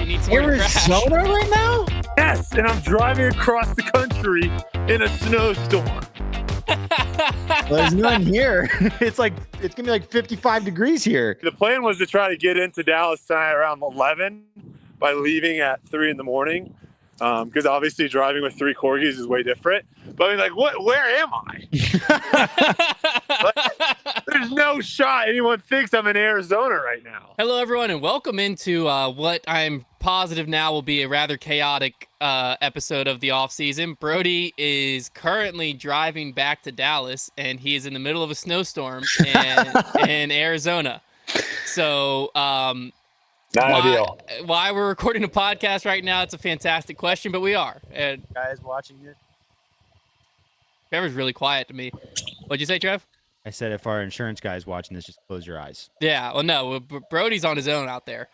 You need somewhere to crash. Arizona right now? Yes, and I'm driving across the country in a snowstorm. Well, there's none here. It's gonna be like 55 degrees here. The plan was to try to get into Dallas tonight around 11 by leaving at 3 in the morning. Because obviously driving with 3 corgis is way different. But I mean, where am I? There's no shot anyone thinks I'm in Arizona right now. Hello, everyone, and welcome into what I'm positive now will be a rather chaotic episode of the offseason. Brodie is currently driving back to Dallas, and he is in the middle of a snowstorm in Arizona. So, Not ideal. Why we're recording a podcast right now, it's a fantastic question, but we are. And Guys watching it. Trevor's really quiet to me. What'd you say, Trev? I said if our insurance guy's watching this, just close your eyes. Yeah, well, no, Brodie's on his own out there.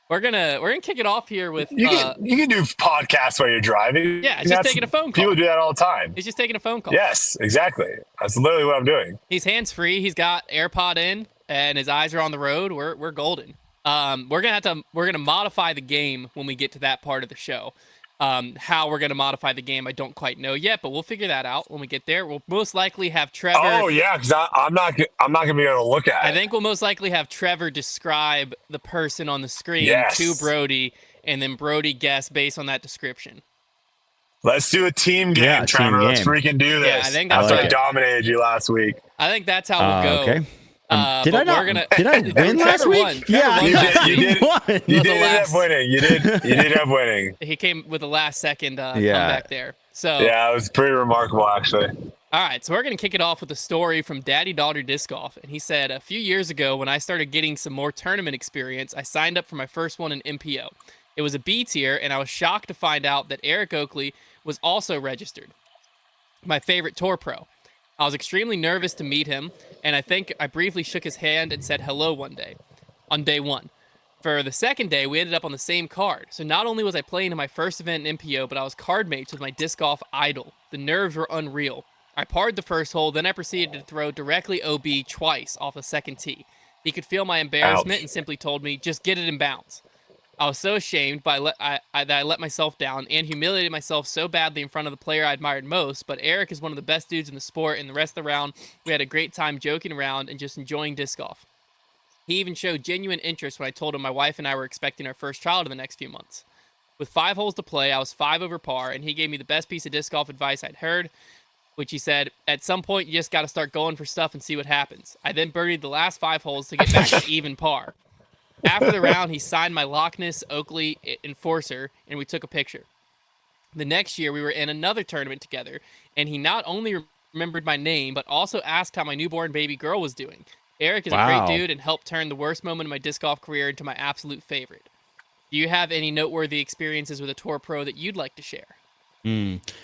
We're gonna kick it off here with you can do podcasts while you're driving. Yeah, it's just taking a phone call. People do that all the time. He's just taking a phone call. Yes, exactly. That's literally what I'm doing. He's hands free. He's got AirPod in, and his eyes are on the road. We're golden. We're gonna modify the game when we get to that part of the show. How we're gonna modify the game, I don't quite know yet, but we'll figure that out when we get there. We'll most likely have Trevor. Oh yeah, because I'm not gonna be able to look at it. I think we'll most likely have Trevor describe the person on the screen to Brodie, and then Brodie guess based on that description. Let's do a team game, Trevor. Let's freaking do this. Yeah, I think that's after right. I dominated you last week. I think that's how we'll go. Okay. Did I win last Trevor week? won. Trevor won You last did. week. You did end up winning. You did end up winning. He came with the last second comeback there. So yeah, it was pretty remarkable actually. All right, so we're going to kick it off with a story from Daddy Daughter Disc Golf. And he said, a few years ago when I started getting some more tournament experience, I signed up for my first one in MPO. It was a B tier, and I was shocked to find out that Eric Oakley was also registered. My favorite tour pro. I was extremely nervous to meet him, and I think I briefly shook his hand and said hello on day one. For the second day, we ended up on the same card. So not only was I playing in my first event in MPO, but I was card mates with my disc golf idol. The nerves were unreal. I parred the first hole, then I proceeded to throw directly OB twice off the second tee. He could feel my embarrassment and simply told me, just get it in bounds. I was so ashamed that I let myself down and humiliated myself so badly in front of the player I admired most, but Eric is one of the best dudes in the sport, and the rest of the round, we had a great time joking around and just enjoying disc golf. He even showed genuine interest when I told him my wife and I were expecting our first child in the next few months. With 5 holes to play, I was 5 over par, and he gave me the best piece of disc golf advice I'd heard, which he said, at some point, you just got to start going for stuff and see what happens. I then birdied the last 5 holes to get back to even par. After the round, he signed my Loch Ness Oakley enforcer, and we took a picture. The next year, we were in another tournament together, and he not only remembered my name, but also asked how my newborn baby girl was doing. Eric is a great dude and helped turn the worst moment of my disc golf career into my absolute favorite. Do you have any noteworthy experiences with a tour pro that you'd like to share?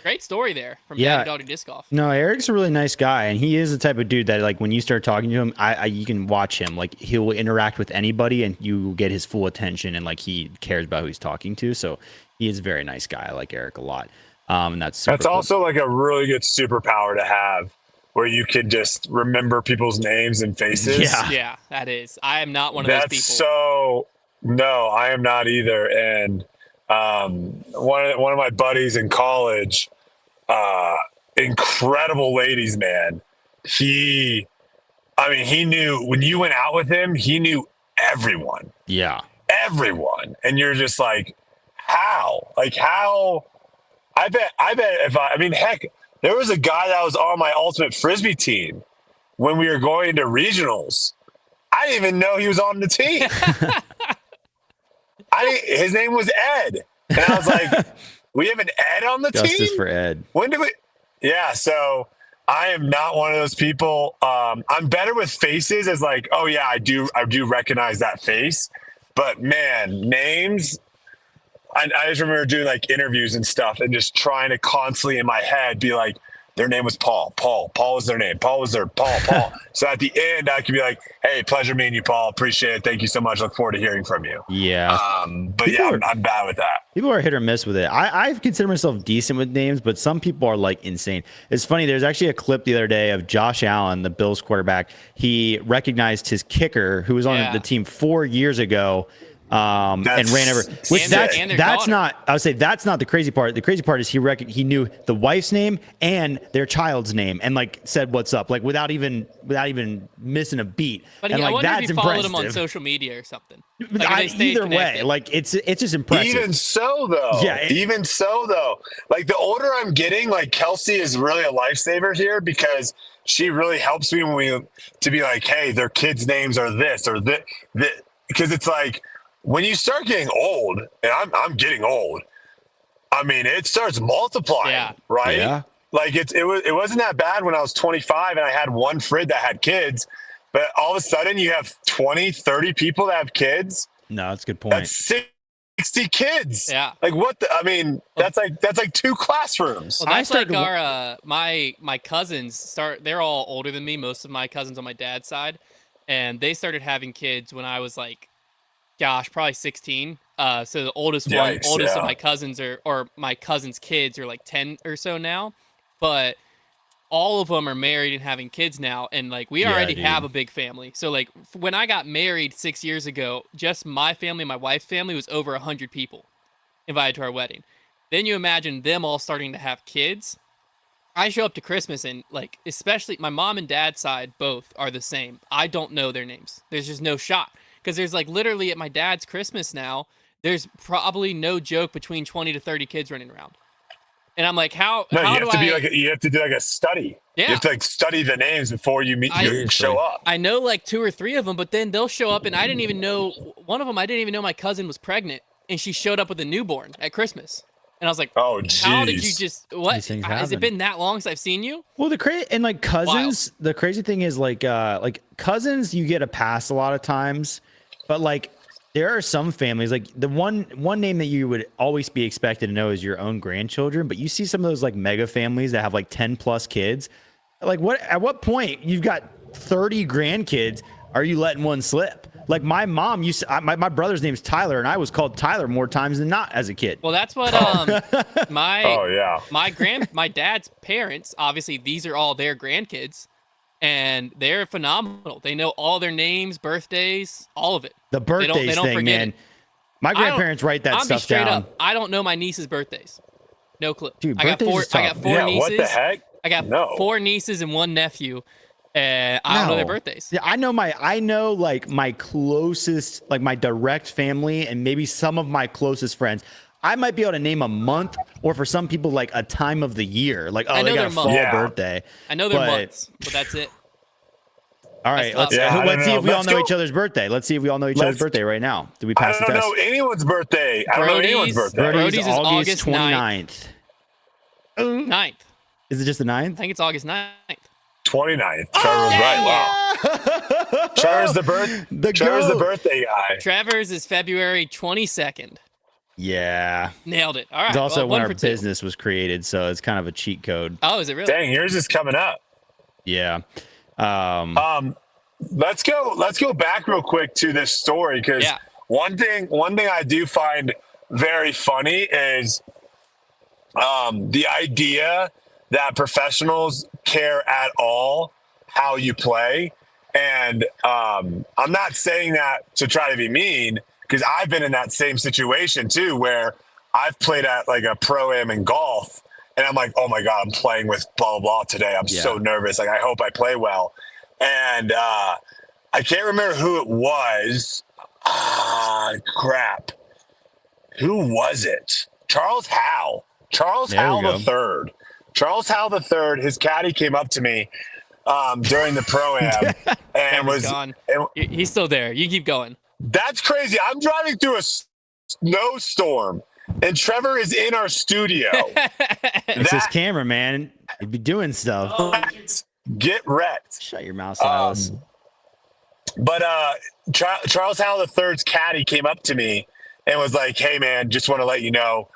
Great story there from Daddy Daughter Disc Golf. No, Eric's a really nice guy, and he is the type of dude that, like, when you start talking to him, you can watch him. Like, he'll interact with anybody, and you get his full attention, and like he cares about who he's talking to. So he is a very nice guy. I like Eric a lot, and that's cool. Also like a really good superpower to have, where you can just remember people's names and faces. Yeah, that is. I am not one of those people. No, I am not either, and. One of my buddies in college, incredible ladies, man. He knew when you went out with him, he knew everyone. Yeah. Everyone. And you're just like, how? Like, how? I bet heck, there was a guy that was on my ultimate Frisbee team when we were going to regionals. I didn't even know he was on the team. His name was Ed. And I was like, we have an Ed on the team? Justice for Ed. When did we? Yeah, so I am not one of those people. I'm better with faces as like, oh yeah, I do recognize that face. But man, names, I just remember doing like interviews and stuff and just trying to constantly in my head be like, their name was Paul. Paul was their name. Paul. So at the end, I could be like, hey, pleasure meeting you, Paul. Appreciate it. Thank you so much. Look forward to hearing from you. Yeah. I'm bad with that. People are hit or miss with it. I consider myself decent with names, but some people are like insane. It's funny. There's actually a clip the other day of Josh Allen, the Bills quarterback. He recognized his kicker who was on the team 4 years ago. and ran over. Which And that's their that's daughter. not. I would say that's not the crazy part. The crazy part is he knew the wife's name and their child's name, and like said what's up, like without even missing a beat. But and I like wonder that's if he followed him on impressive. social media or something. Like, if they stayed Either way, connected. like it's just impressive. Even so, though. Even so, though. Like, the older I'm getting, like, Kelsey is really a lifesaver here because she really helps me to be like, hey, their kids' names are this or that. Because it's like, when you start getting old, and I'm getting old, I mean, it starts multiplying, right? Yeah. Like, it wasn't that bad when I was 25 and I had one Frid that had kids. But all of a sudden, you have 20, 30 people that have kids. No, that's a good point. That's 60 kids. Yeah. Like, what? I mean, that's like 2 classrooms. Well, that's like our my cousins they're all older than me, most of my cousins on my dad's side, and they started having kids when I was like, gosh, probably 16. So the oldest of my cousins or my cousin's kids are like 10 or so now, but all of them are married and having kids now, and like we already have a big family. So like when I got married 6 years ago, just my family, my wife's family was over 100 people invited to our wedding. Then you imagine them all starting to have kids. I show up to Christmas and like, especially my mom and dad's side, both are the same. I don't know their names. There's just no shot because there's like literally at my dad's Christmas now, there's probably no joke between 20 to 30 kids running around. And I'm like, you have to do like a study. Yeah. You have to like study the names before you show up. I know like 2 or 3 of them, but then they'll show up and I didn't even know one of them. I didn't even know my cousin was pregnant and she showed up with a newborn at Christmas. And I was like, oh, geez. How did you just, what? Has it been that long since I've seen you? Well, the cousins, the crazy thing is like cousins, you get a pass a lot of times, but like, there are some families like the one name that you would always be expected to know is your own grandchildren, but you see some of those like mega families that have like 10 plus kids. Like at what point you've got 30 grandkids, are you letting one slip? Like my mom my brother's name's Tyler and I was called Tyler more times than not as a kid. Well, that's what my dad's parents, obviously these are all their grandkids. And they're phenomenal. They know all their names, birthdays, all of it. The birthdays thing, man. My grandparents write that stuff straight down. Up, I don't know my niece's birthdays. No clue. Dude, I got 4 nieces. What the heck? I got 4 nieces and 1 nephew. And I don't know their birthdays. Yeah, I know like my closest, like my direct family and maybe some of my closest friends. I might be able to name a month, or for some people, like a time of the year. Like, oh, they got a fall birthday. I know their months, but that's it. All right, let's see if we all know each other's birthday. Let's see if we all know each other's birthday right now. Did we pass the test? I don't know anyone's birthday. I don't know anyone's birthday. Brodie's is August 29th. 9th. Is it just the 9th? I think it's August 9th. 29th. Trevor's right. Wow. Trevor's the birthday guy. Trevor's is February 22nd. Yeah. Nailed it. All right. It's also when our business was created, so it's kind of a cheat code. Oh, is it really? Dang, yours is coming up. Yeah. Let's go back real quick to this story because one thing I do find very funny is the idea that professionals care at all how you play. And I'm not saying that to try to be mean, because I've been in that same situation too, where I've played at like a pro-am in golf and I'm like, oh my God, I'm playing with blah, blah, blah today. I'm so nervous. Like, I hope I play well. And I can't remember who it was. Crap. Who was it? Charles Howe. Charles Howe the third. Charles Howe the third. His caddy came up to me during the pro-am and was gone. He's still there. You keep going. That's crazy. I'm driving through a snowstorm, and Trevor is in our studio. It's his camera, man. He'd be doing stuff. Get wrecked. Shut your mouth, Silas. But Charles Howell III's caddy came up to me and was like, hey, man, just want to let you know,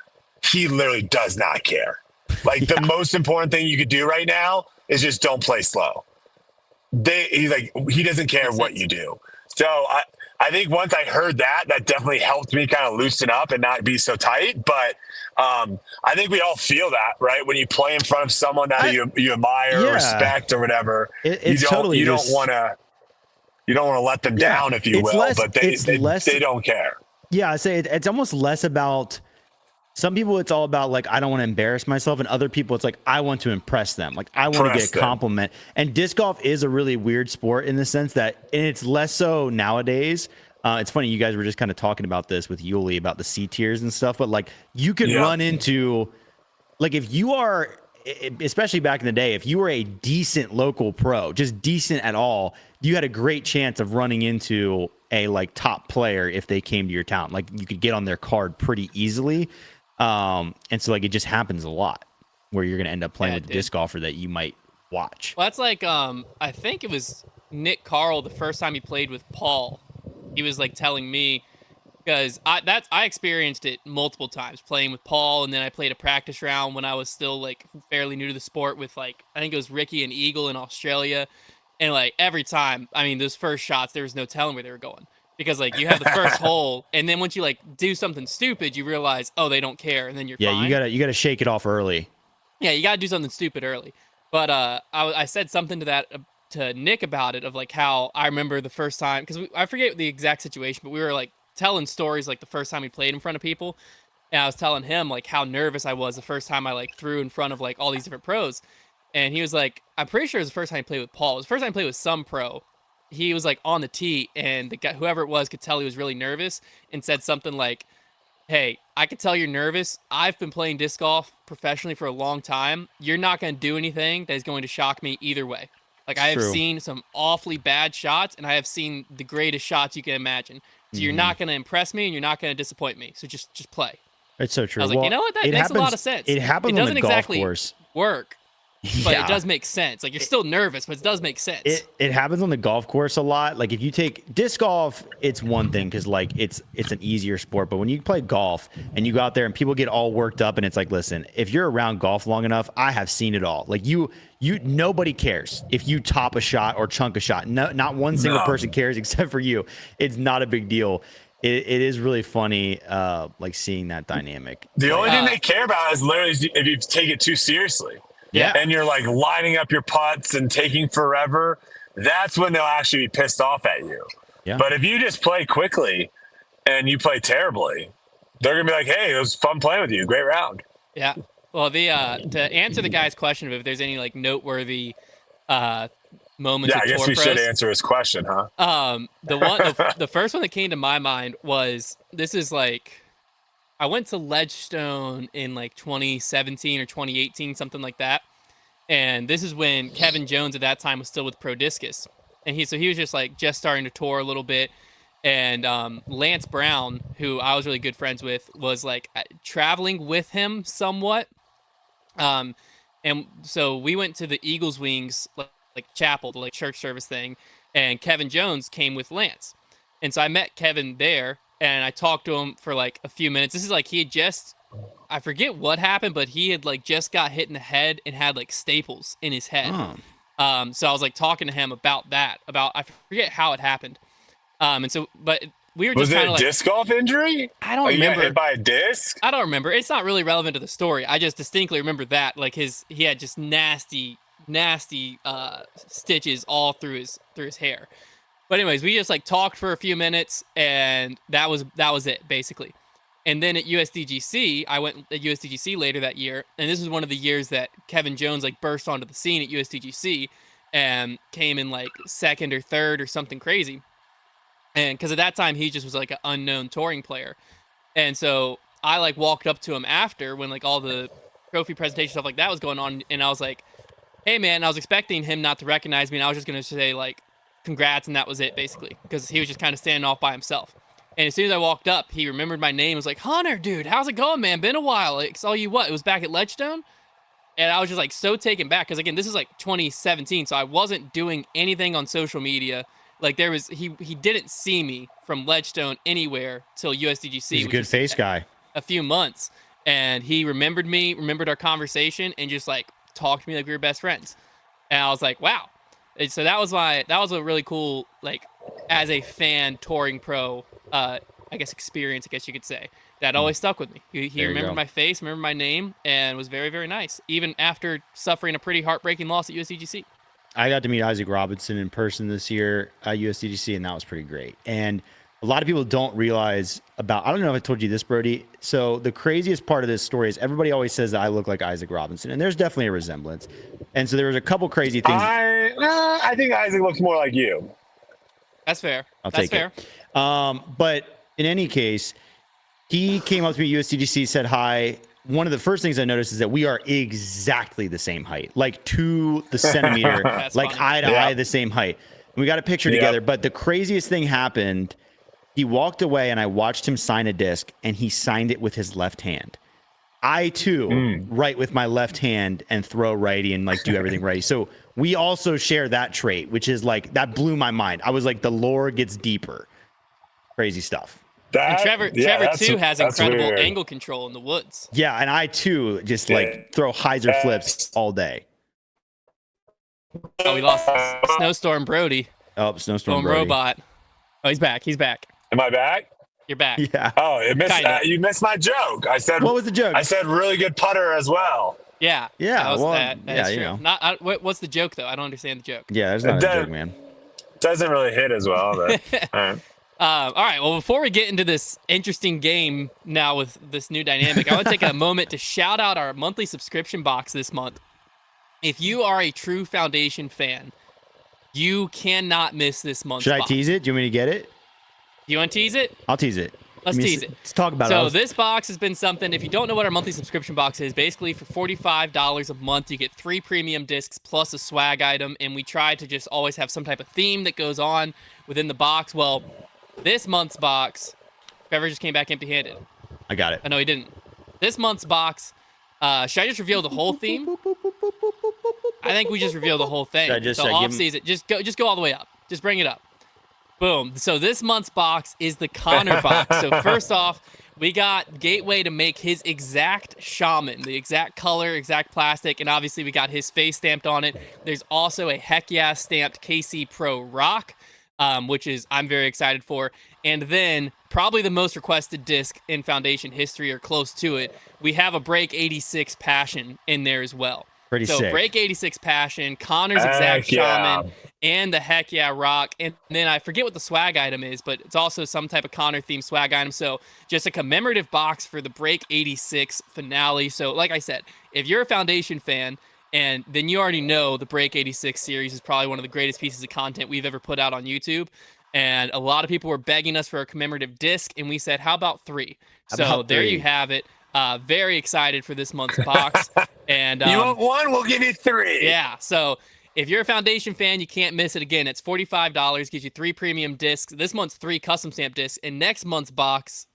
he literally does not care. Like, the most important thing you could do right now is just don't play slow. He's like, he doesn't care what you do. So I think once I heard that definitely helped me kind of loosen up and not be so tight. But I think we all feel that, right? When you play in front of someone that you admire or respect or whatever, you don't want to let them down, if you will. But they don't care. Yeah, I say it's almost less about some people. It's all about like I don't want to embarrass myself, and other people it's like I want to impress them. Like I want to get a compliment. And disc golf is a really weird sport in the sense that, and it's less so nowadays. It's funny you guys were just kind of talking about this with Yuli about the C tiers and stuff, but like you could run into like if you are, especially back in the day, if you were a decent local pro, just decent at all, you had a great chance of running into a like top player if they came to your town. Like you could get on their card pretty easily. And so like it just happens a lot where you're going to end up playing with a disc golfer that you might watch. Well, that's like I think it was Nick Carl the first time he played with Paul. He was like telling me, because I experienced it multiple times playing with Paul, and then I played a practice round when I was still like fairly new to the sport with like I think it was Ricky and Eagle in Australia, and like every time, I mean those first shots there was no telling where they were going because like you have the first hole, and then once you like do something stupid, you realize they don't care, and then you're fine. You gotta shake it off early. Yeah, you gotta do something stupid early. But I said something to that. To Nick about it of like how I remember the first time because I forget the exact situation, but we were like telling stories like the first time we played in front of people, and I was telling him like how nervous I was the first time I like threw in front of like all these different pros, and he was like, I'm pretty sure it was the first time he played with Paul. It was the first time I played with some pro. He was like on the tee, and the guy, whoever it was, could tell he was really nervous, and said something like, "Hey, I could tell you're nervous. I've been playing disc golf professionally for a long time. You're not going to do anything that is going to shock me either way. Like I have seen some awfully bad shots, and I have seen the greatest shots you can imagine. So you're not going to impress me, and you're not going to disappoint me. So just play." It's so true. I was like, you know what? That makes a lot of sense. It happens on the golf course. Work, but it does make sense. Like you're still nervous, but it does make sense. It happens on the golf course a lot. Like if you take disc golf, it's one thing because like it's an easier sport. But when you play golf and you go out there and people get all worked up, and it's like, listen, if you're around golf long enough, I have seen it all. Like nobody cares if you top a shot or chunk a shot. No, not one single person cares except for you. It's not a big deal. It is really funny, like seeing that dynamic. The only thing they care about is literally if you take it too seriously. Yeah. And you're like lining up your putts and taking forever. That's when they'll actually be pissed off at you. Yeah. But if you just play quickly and you play terribly, they're going to be like, hey, it was fun playing with you. Great round. Yeah. Well, to answer the guy's question of if there's any like noteworthy moments. Yeah, I guess we should answer his question, huh? The first one that came to my mind was this is like I went to Ledgestone in like 2017 or 2018, something like that. And this is when Kevin Jones at that time was still with Pro Discus. And he was just starting to tour a little bit. And Lance Brown, who I was really good friends with, was like traveling with him somewhat. And so we went to the Eagles Wings like chapel, the like church service thing, and Kevin Jones came with Lance. And so I met Kevin there, and I talked to him for like a few minutes. This is like he had just, I forget what happened, but he had like just got hit in the head and had like staples in his head. So I was like talking to him about that, I forget how it happened. And so, but we were just kind of like, disc golf injury? I don't remember. You got hit by a disc? I don't remember. It's not really relevant to the story. I just distinctly remember that like he had just nasty stitches all through his hair. But anyways, we just like talked for a few minutes, and that was it basically. And then at USDGC, I went at USDGC later that year, and this was one of the years that Kevin Jones like burst onto the scene at USDGC and came in like second or third or something crazy. And because at that time he just was like an unknown touring player. And so I like walked up to him after when like all the trophy presentation stuff like that was going on, and I was like, hey man, I was expecting him not to recognize me, and I was just gonna say like congrats, and that was it basically, because he was just kind of standing off by himself. And as soon as I walked up, he remembered my name, was like, Hunter, dude, how's it going, man? Been a while. Like, saw you it was back at Ledgestone? And I was just like so taken back, because again, this is like 2017, so I wasn't doing anything on social media. Like there was he didn't see me from Ledgestone anywhere till USDGC. He's a good face guy. A few months, and he remembered me, remembered our conversation, and just like talked to me like we were best friends. And I was like, wow. And so that was a really cool, like as a fan touring pro, I guess experience, I guess you could say, that always stuck with me. He remembered my face, remembered my name, and was very, very nice, even after suffering a pretty heartbreaking loss at USDGC. I got to meet Isaac Robinson in person this year at USDGC, and that was pretty great. And a lot of people don't realize about. I don't know if I told you this, Brodie. So the craziest part of this story is everybody always says that I look like Isaac Robinson, and there's definitely a resemblance. And so there was a couple crazy things. I think Isaac looks more like you. That's fair. That's That's fair. But in any case, he came up to me at USDGC, said hi. One of the first things I noticed is that we are exactly the same height, like to the centimeter, like funny. eye to eye, the same height. And we got a picture together. But the craziest thing happened. He walked away, and I watched him sign a disc, and he signed it with his left hand. I too write with my left hand and throw righty and like do everything righty. So we also share that trait, which is like that blew my mind. I was like, the lore gets deeper. Crazy stuff. And Trevor too has incredible angle control in the woods. Yeah, and I too just like throw hyzer flips all day. Oh, we lost Snowstorm Brodie. Oh, Snowstorm Boom Brodie. robot. Oh, he's back. He's back. Am I back? You're back. Yeah. Oh, you missed my joke. I said. What was the joke? I said really good putter as well. Yeah. Yeah. That was, Well, that is you true. know. Not. What's the joke though? I don't understand the joke. Yeah, there's not a joke, man. Doesn't really hit as well, but all right. All right. Well, before we get into this interesting game now with this new dynamic, I want to take a moment to shout out our monthly subscription box this month. If you are a true Foundation fan, you cannot miss this month's Should I box. tease it? Do you want me to get it? You want to tease it? I'll tease it. Let's tease it. Let's talk about it. So this box has been something. If you don't know what our monthly subscription box is, basically for $45 a month, you get 3 premium discs plus a swag item, and we try to just always have some type of theme that goes on within the box. Well, this month's box, Trevor just came back empty-handed. I got it. I know he didn't. This month's box, should I just reveal the whole theme? I think we just reveal the whole thing. So off-season, just go all the way up. Just bring it up. Boom. So this month's box is the Connor box. So first off, we got Gateway to make his exact shaman, the exact color, exact plastic, and obviously we got his face stamped on it. There's also a Heck Yeah stamped KC Pro Rock, which is I'm very excited for. And then probably the most requested disc in Foundation history or close to it, we have a Break 86 Passion in there as well. Pretty so sick. Break 86 Passion, Connor's exact shaman, and the Heck Yeah Rock. And then I forget what the swag item is, but it's also some type of Connor themed swag item. So just a commemorative box for the Break 86 finale. So like I said, if you're a Foundation fan, and then you already know the Break 86 series is probably one of the greatest pieces of content we've ever put out on YouTube. And a lot of people were begging us for a commemorative disc, and we said, how about 3? So there you have it. Very excited for this month's box. And you want 1? We'll give you 3. Yeah. So if you're a Foundation fan, you can't miss it. Again, it's $45. Gives you 3 premium discs. This month's 3 custom stamp discs. And next month's box,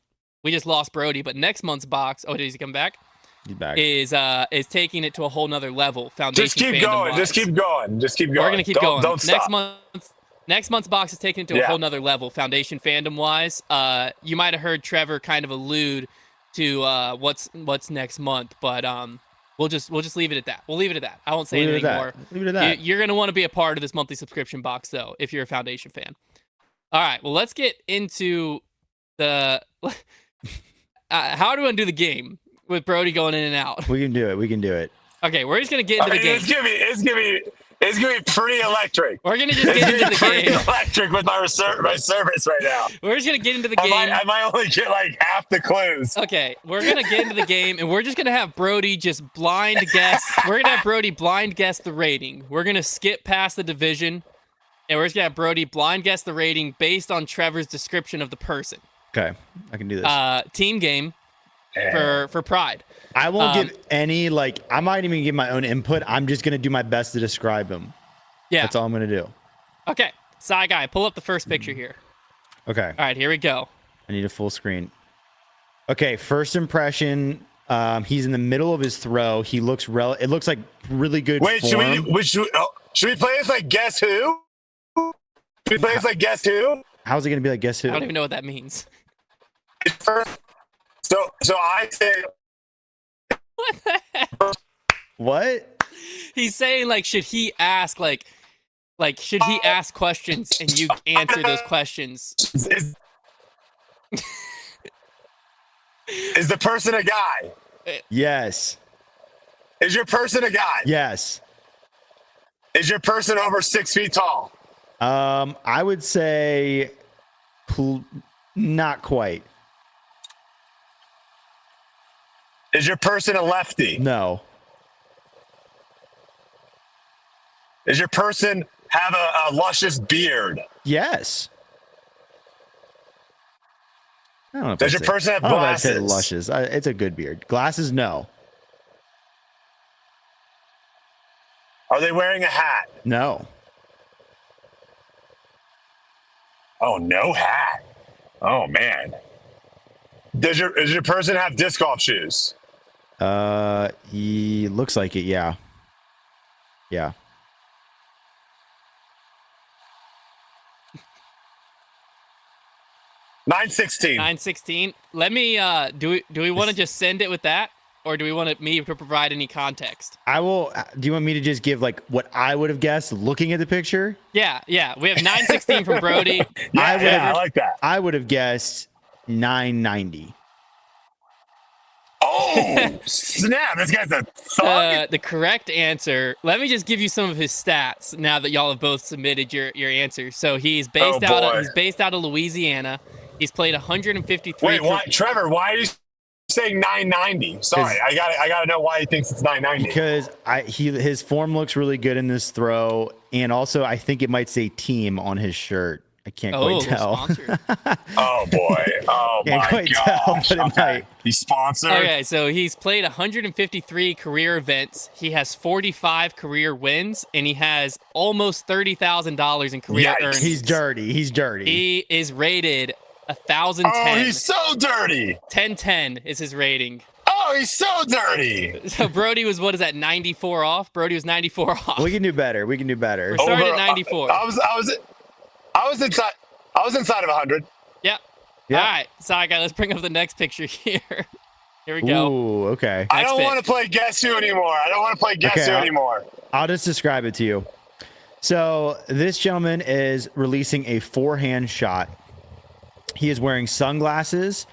we just lost Brodie, but next month's box, oh, did he come back? He's back. Is taking it to a whole nother level. Foundation. Just keep going. Just keep going. Just keep going. We're gonna keep going. Don't stop. Next month's box is taking it to a whole nother level. Foundation fandom wise. You might have heard Trevor kind of allude to what's next month, but we'll just leave it at that. We'll leave it at that. I won't say anything more. Leave it at that. You're gonna want to be a part of this monthly subscription box though, if you're a Foundation fan. All right. Well, let's get into the how do I do the game with Brodie going in and out. We can do it. Okay, we're just gonna get into the game. It's gonna be pretty electric. We're gonna just get into the pretty game. electric with my service right now. We're just gonna get into the game. I might only get like half the clues. Okay, we're gonna get into the game, and we're just gonna have Brodie just blind guess. We're gonna have Brodie blind guess the rating. We're gonna skip past the division, and we're just gonna have Brodie blind guess the rating based on Trevor's description of the person. Okay, I can do this. Team game for Pride. I won't give any, like, I might even give my own input. I'm just going to do my best to describe him. Yeah. That's all I'm going to do. Okay. Sci Guy, pull up the first picture here. Okay. All right, here we go. I need a full screen. Okay, first impression. He's in the middle of his throw. He looks it looks like really good Wait, form. should we play this like Guess Who? Should we play this like Guess Who? How's it going to be like Guess Who? I don't even know what that means. So I say... What the heck? What? He's saying, like, should he ask, like should he ask questions and you answer those questions? Is the person a guy? Yes. Is your person a guy? Yes. Is your person over 6 feet tall? I would say Not quite. Is your person a lefty? No. Does your person have a luscious beard? Yes. I don't know if Does I'd your say- person have I don't know if I'd say glasses? luscious. It's a good beard. Glasses, no. Are they wearing a hat? No. Oh, no hat. Oh, man. Does your person have disc golf shoes? He looks like it, yeah. Yeah. $9.16. 916. Let me do we want to just send it with that, or do we want me to provide any context? I will. Do you want me to just give like what I would have guessed looking at the picture? Yeah. We have 916 from Brodie. I like that. I would have guessed 990. Oh, snap. This guy's a thug. The correct answer. Let me just give you some of his stats now that y'all have both submitted your answers. So he's based out of Louisiana. He's played 153. Wait, what? Trevor, why are you saying 990? Sorry, I got to know why he thinks it's 990. Because his form looks really good in this throw, and also I think it might say team on his shirt. I can't quite tell. Oh boy. Oh Can't my quite gosh. tell, but it Okay. might. He's sponsored. Okay, so he's played 153 career events. He has 45 career wins, and he has almost $30,000 in career Yikes. earnings. He's dirty. He's dirty. He is rated 1,010. Oh, he's so dirty. 1010 is his rating. Oh, he's so dirty. So Brodie was, what is that, 94 off? Brodie was 94 off. We can do better. We can do better. We're starting at 94. I was inside of 100. Yep. Yep. All right, sorry guys, let's bring up the next picture here. Here we go. Ooh, okay. I don't pick. want to play Guess Who anymore. I'll just describe it to you. So this gentleman is releasing a forehand shot. He is wearing sunglasses,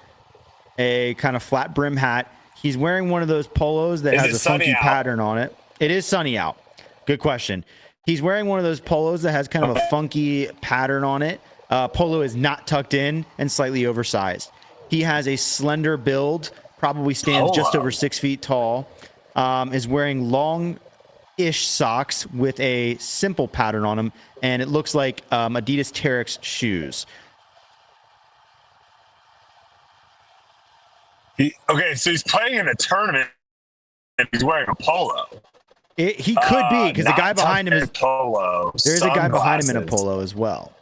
a kind of flat brim hat. He's wearing one of those polos that has a funky pattern on it. It is sunny out. Good question. He's wearing one of those polos that has kind of a funky pattern on it. Polo is not tucked in and slightly oversized. He has a slender build, probably stands just over 6 feet tall. Is wearing long-ish socks with a simple pattern on them, and it looks like Adidas Terex shoes. So he's playing in a tournament and he's wearing a polo. He could be, because the guy behind him is polo. There's a guy behind him in a polo as well.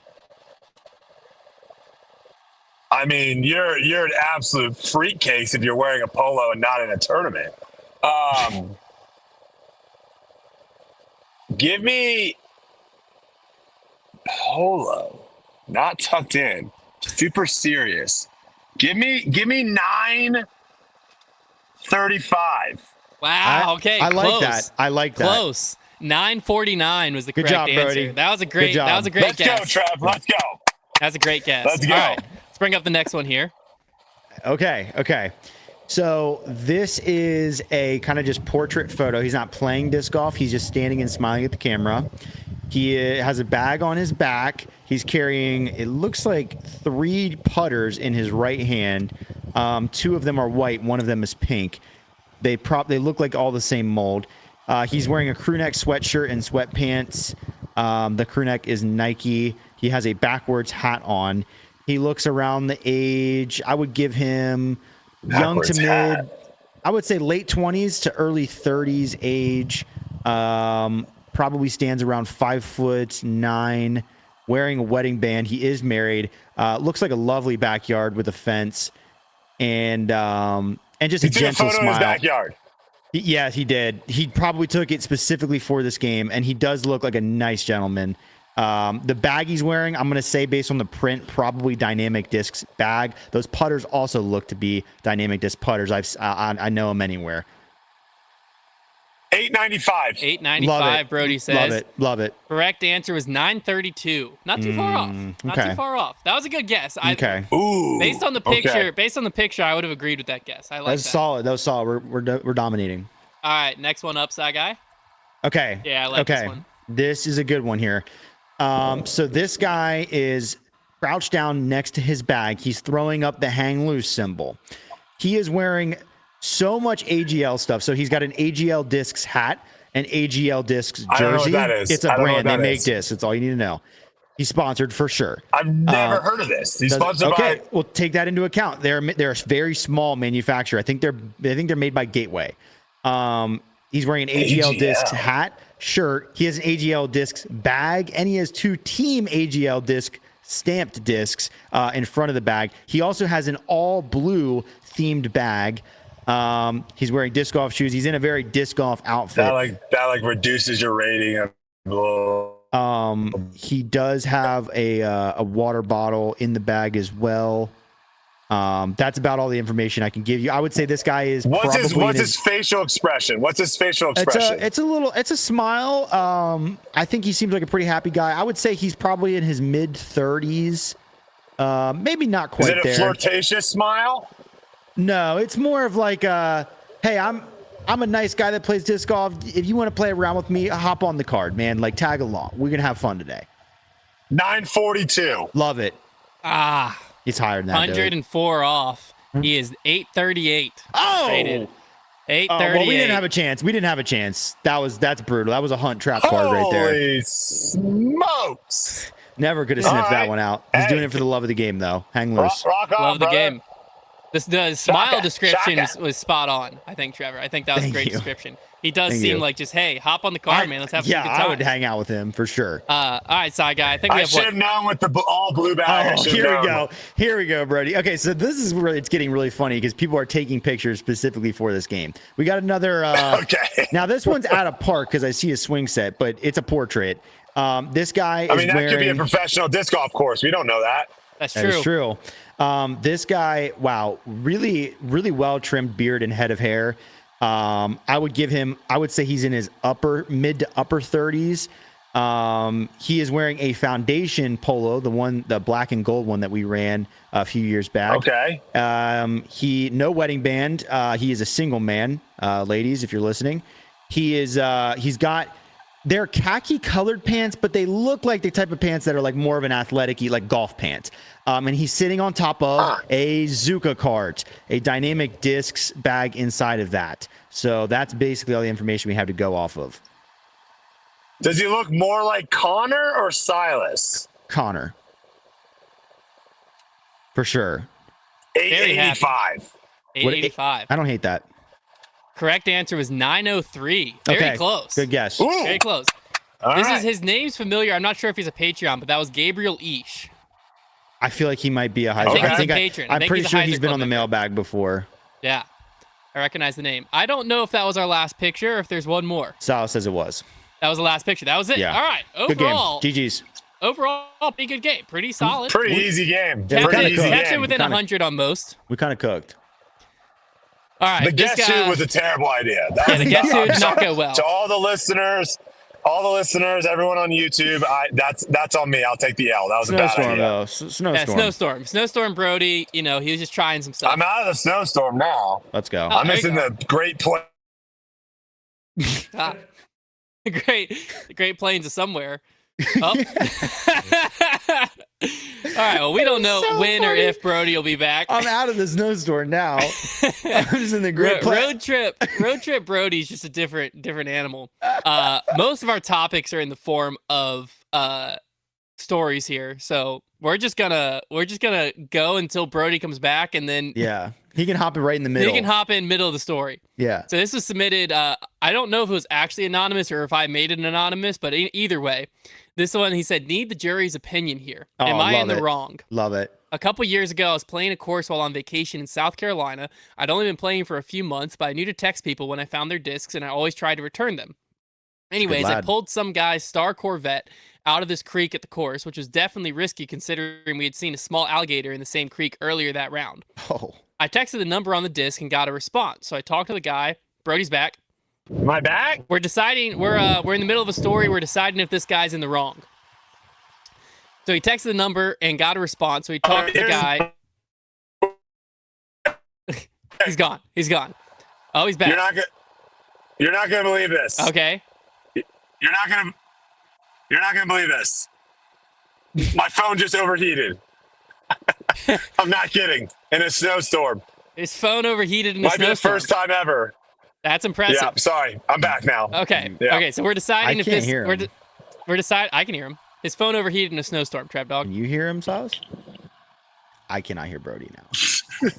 I mean, you're an absolute freak case if you're wearing a polo and not in a tournament. Give me polo, not tucked in, super serious. Give me 935. Wow, okay, I close. like that. I like that. Close. 949 was the correct job, answer. Brodie. That was a great Good job. that was a great Let's guess. go, Trev. Let's go. That was a great guess. Let's go. All right, let's bring up the next one here. Okay. So this is a kind of just portrait photo. He's not playing disc golf. He's just standing and smiling at the camera. He has a bag on his back. He's carrying, it looks like 3 putters in his right hand. 2 of them are white. One of them is pink. They look like all the same mold. He's wearing a crew neck sweatshirt and sweatpants. The crew neck is Nike. He has a backwards hat on. He looks around the age. I would give him young to mid. I would say late 20s to early 30s age. Probably stands around 5'9", wearing a wedding band. He is married. Looks like a lovely backyard with a fence, and just a gentle smile. In his backyard. Yes, he did. He probably took it specifically for this game, and he does look like a nice gentleman. The bag he's wearing, I'm going to say based on the print, probably Dynamic Discs bag. Those putters also look to be Dynamic Disc putters. I know them anywhere. 895. 895, Brodie says. Love it. Correct answer was 932. Not too far off. Not too far off. That was a good guess. Okay. Ooh. Based on the picture, I would have agreed with that guess. I like that. Solid. That was solid. We're dominating. All right, next one up, Side Guy. Okay. Yeah, I like this one. This is a good one here. So this guy is crouched down next to his bag. He's throwing up the hang loose symbol. He is wearing so much AGL stuff. So he's got an AGL Discs hat, an AGL Discs jersey. I don't know what that is. It's a I don't know brand. what They that make is. discs. That's all you need to know. He's sponsored for sure. I've never heard of this. He's sponsored okay, by. well, take that into account. They're a very small manufacturer. I think they're made by Gateway. He's wearing an AGL Discs hat, shirt. He has an AGL Discs bag, and he has 2 Team AGL Disc stamped discs in front of the bag. He also has an all blue themed bag. He's wearing disc golf shoes. He's in a very disc golf outfit. That reduces your rating a little. He does have a water bottle in the bag as well. That's about all the information I can give you. I would say this guy is What's his facial expression? What's his facial expression? It's a smile. I think he seems like a pretty happy guy. I would say he's probably in his mid-30s. Maybe not quite there. Is it a flirtatious smile? No, it's more of like hey, I'm a nice guy that plays disc golf. If you want to play around with me, hop on the card, man. Like, tag along. We're gonna have fun today. 942. Love it. He's higher than that. 104 off. He is 838. Oh, rated. 838. Well, we didn't have a chance. That's brutal. That was a hunt trap card right there. Holy smokes! Never could have sniffed that one out. He's doing it for the love of the game, though. Hang loose. Rock on, Love the brother. game. The smile description Shaka. was spot on, I think, Trevor. I think that was a great you. description. He does Thank seem you. like just, hey, hop on the car, man. Let's have some good time. I would hang out with him for sure. All right, side guy. I think we I have should have known with the all blue bag. Here we go, Brodie. Okay, so this is where it's getting really funny because people are taking pictures specifically for this game. We got another. Okay. Now this one's at a park because I see a swing set, but it's a portrait. This guy. I mean, that could be a professional disc golf course. We don't know that. That's true. That is true. This guy, wow, really, really well trimmed beard and head of hair. I would say he's in his mid to upper 30s. He is wearing a Foundation polo, the black and gold one that we ran a few years back. Okay. No wedding band. He is a single man, ladies, if you're listening. He's got, they're khaki colored pants, but they look like the type of pants that are like more of an athletic-y, like golf pants. And he's sitting on top of a Zuka cart, a dynamic discs bag inside of that. So that's basically all the information we have to go off of. Does he look more like Connor or Silas? Connor. For sure. 885. 885. I don't hate that. Correct answer was 903. Very close. Good guess. Ooh. Very close. His name's familiar. I'm not sure if he's a Patreon, but that was Gabriel Ish. I feel like he might be a high. I think he's a patron. I'm pretty he's a sure Heiser he's been Club on the member. mailbag before. Yeah. I recognize the name. I don't know if that was our last picture or if there's one more. Sal says it was. That was the last picture. That was it. Yeah. All right. Good game. Overall, GG's. pretty good game. Pretty solid. Pretty easy game. Yeah, Pretty easy Catch it game. within 100 on most. We kind of cooked. All right. The this guess guy, who was a terrible idea. That Yeah, the was guess who did I'm not sorry. go well. To all the listeners, everyone on YouTube, that's on me. I'll take the L. That was a bad Snowstorm, idea. though. Snowstorm. Yeah, Snowstorm Brodie, he was just trying some stuff. I'm out of the snowstorm now. Let's go. Oh, I'm there you missing go. the great play. The Great Plains of somewhere. Oh. All right. Well, we don't know so when or funny. if Brodie will be back. I'm out of the snowstorm now. I'm just in the great Road trip Brodie's just a different animal. Most of our topics are in the form of stories here, so we're just gonna go until Brodie comes back, and then Yeah. He can hop it right in the middle. he can hop in middle of the story. Yeah. So this was submitted. I don't know if it was actually anonymous or if I made it anonymous, but either way, this one, he said, need the jury's opinion here. Oh, Am I in love the it. wrong? Love it. A couple years ago, I was playing a course while on vacation in South Carolina. I'd only been playing for a few months, but I knew to text people when I found their discs, and I always tried to return them. Anyways, I lad. pulled some guy's Star Corvette out of this creek at the course, which was definitely risky considering we had seen a small alligator in the same creek earlier that round. Oh. I texted the number on the disc and got a response. So I talked to the guy. Brodie's back. Am I back? We're deciding. We're in the middle of a story. We're deciding if this guy's in the wrong. So he texted the number and got a response. So he talked to the guy. He's gone. He's gone. Oh, he's back. You're not gonna believe this. Okay. You're not gonna believe this. My phone just overheated. I'm not kidding. In a snowstorm. His phone overheated in a Might be the snowstorm. first time ever. That's impressive. Yeah, sorry. I'm back now. Okay. Yeah. Okay. So we're deciding I if can't this. hear him. We're deciding. I can hear him. His phone overheated in a snowstorm. Trap dog. Can you hear him, Silas? I cannot hear Brodie now.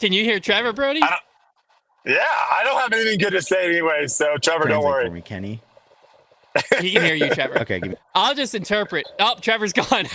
Can you hear Trevor, Brodie? Yeah, I don't have anything good to say anyway, so Trevor, don't Translate worry. for me, Kenny. He can hear you, Trevor. Okay, give me. I'll just interpret. Oh, Trevor's gone.